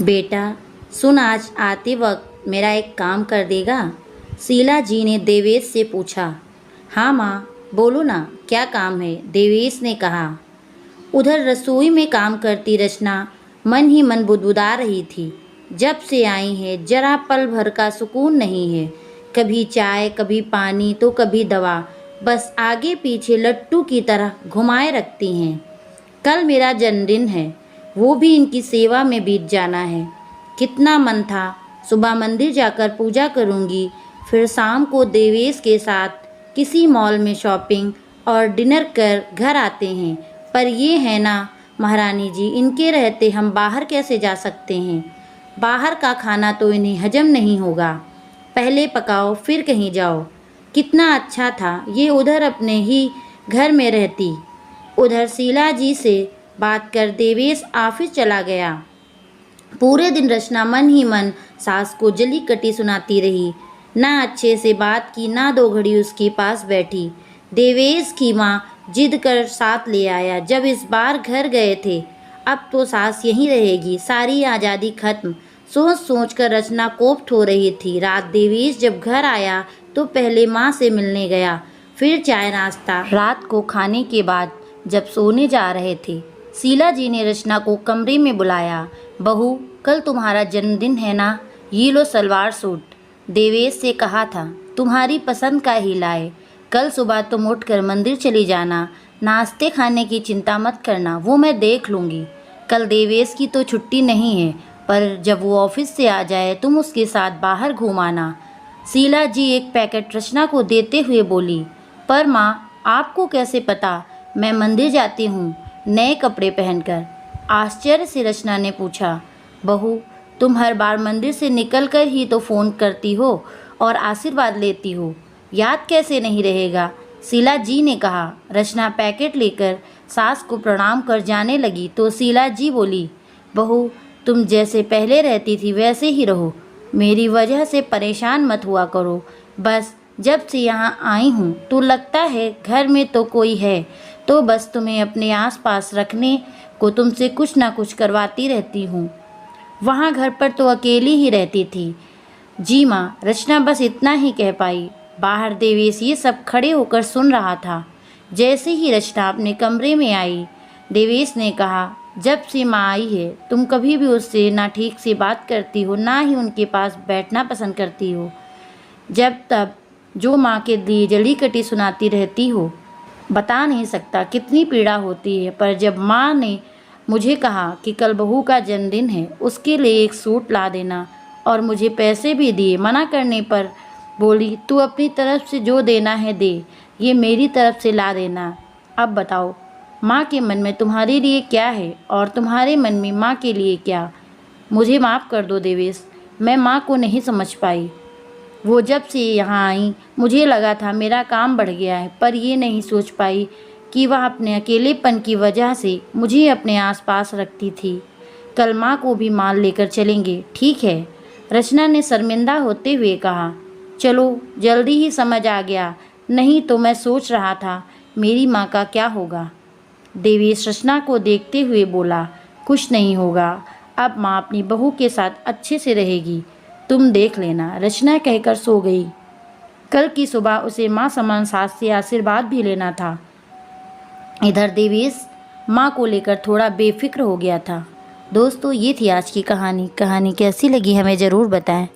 बेटा सुन, आज आते वक्त मेरा एक काम कर देगा? शीला जी ने देवेश से पूछा। हाँ माँ, बोलो ना, क्या काम है? देवेश ने कहा। उधर रसोई में काम करती रचना मन ही मन बुदबुदा रही थी। जब से आई है जरा पल भर का सुकून नहीं है। कभी चाय, कभी पानी तो कभी दवा, बस आगे पीछे लट्टू की तरह घुमाए रखती हैं। कल मेरा जन्मदिन है, वो भी इनकी सेवा में बीत जाना है। कितना मन था सुबह मंदिर जाकर पूजा करूंगी, फिर शाम को देवेश के साथ किसी मॉल में शॉपिंग और डिनर कर घर आते हैं। पर ये है ना महारानी जी, इनके रहते हम बाहर कैसे जा सकते हैं? बाहर का खाना तो इन्हें हजम नहीं होगा। पहले पकाओ फिर कहीं जाओ। कितना अच्छा था ये उधर अपने ही घर में रहती। उधर शीला जी से बात कर देवेश ऑफिस चला गया। पूरे दिन रचना मन ही मन सास को जली कटी सुनाती रही। ना अच्छे से बात की, ना दो घड़ी उसके पास बैठी। देवेश की माँ जिद कर साथ ले आया। जब इस बार घर गए थे, अब तो सास यहीं रहेगी, सारी आज़ादी खत्म। सोच सोच कर रचना कोफ्त हो रही थी। रात देवेश जब घर आया तो पहले माँ से मिलने गया, फिर चाय नाश्ता। रात को खाने के बाद जब सोने जा रहे थे, शीला जी ने रचना को कमरे में बुलाया। बहू, कल तुम्हारा जन्मदिन है ना, ये लो सलवार सूट। देवेश से कहा था तुम्हारी पसंद का ही लाए। कल सुबह तुम उठकर मंदिर चली जाना। नाश्ते खाने की चिंता मत करना, वो मैं देख लूँगी। कल देवेश की तो छुट्टी नहीं है, पर जब वो ऑफिस से आ जाए तुम उसके साथ बाहर घूम आना। शीला जी एक पैकेट रचना को देते हुए बोली। पर माँ, आपको कैसे पता मैं मंदिर जाती हूँ नए कपड़े पहनकर? आश्चर्य से रचना ने पूछा। बहू, तुम हर बार मंदिर से निकलकर ही तो फ़ोन करती हो और आशीर्वाद लेती हो, याद कैसे नहीं रहेगा? शीला जी ने कहा। रचना पैकेट लेकर सास को प्रणाम कर जाने लगी तो शीला जी बोली। बहू, तुम जैसे पहले रहती थी वैसे ही रहो, मेरी वजह से परेशान मत हुआ करो। बस जब से यहाँ आई हूँ तो लगता है घर में तो कोई है, तो बस तुम्हें अपने आसपास रखने को तुमसे कुछ ना कुछ करवाती रहती हूँ। वहाँ घर पर तो अकेली ही रहती थी। जी माँ, रचना बस इतना ही कह पाई। बाहर देवेश ये सब खड़े होकर सुन रहा था। जैसे ही रचना अपने कमरे में आई, देवेश ने कहा, जब से माँ आई है तुम कभी भी उससे ना ठीक से बात करती हो, ना ही उनके पास बैठना पसंद करती हो। जब तब जो माँ के लिए जली कटी सुनाती रहती हो, बता नहीं सकता कितनी पीड़ा होती है। पर जब माँ ने मुझे कहा कि कल बहू का जन्मदिन है, उसके लिए एक सूट ला देना और मुझे पैसे भी दिए, मना करने पर बोली तू अपनी तरफ से जो देना है दे, ये मेरी तरफ से ला देना। अब बताओ माँ के मन में तुम्हारे लिए क्या है और तुम्हारे मन में माँ के लिए क्या? मुझे माफ़ कर दो देवेश, मैं माँ को नहीं समझ पाई। वो जब से यहाँ आई मुझे लगा था मेरा काम बढ़ गया है, पर ये नहीं सोच पाई कि वह अपने अकेलेपन की वजह से मुझे अपने आसपास रखती थी। कल माँ को भी मान लेकर चलेंगे, ठीक है? रचना ने शर्मिंदा होते हुए कहा। चलो, जल्दी ही समझ आ गया, नहीं तो मैं सोच रहा था मेरी माँ का क्या होगा। देवेश रचना को देखते हुए बोला, कुछ नहीं होगा, अब माँ अपनी बहू के साथ अच्छे से रहेगी, तुम देख लेना। रचना कहकर सो गई। कल की सुबह उसे माँ समान सास से आशीर्वाद भी लेना था। इधर देवेश माँ को लेकर थोड़ा बेफिक्र हो गया था। दोस्तों, ये थी आज की कहानी। कहानी कैसी लगी हमें ज़रूर बताएं।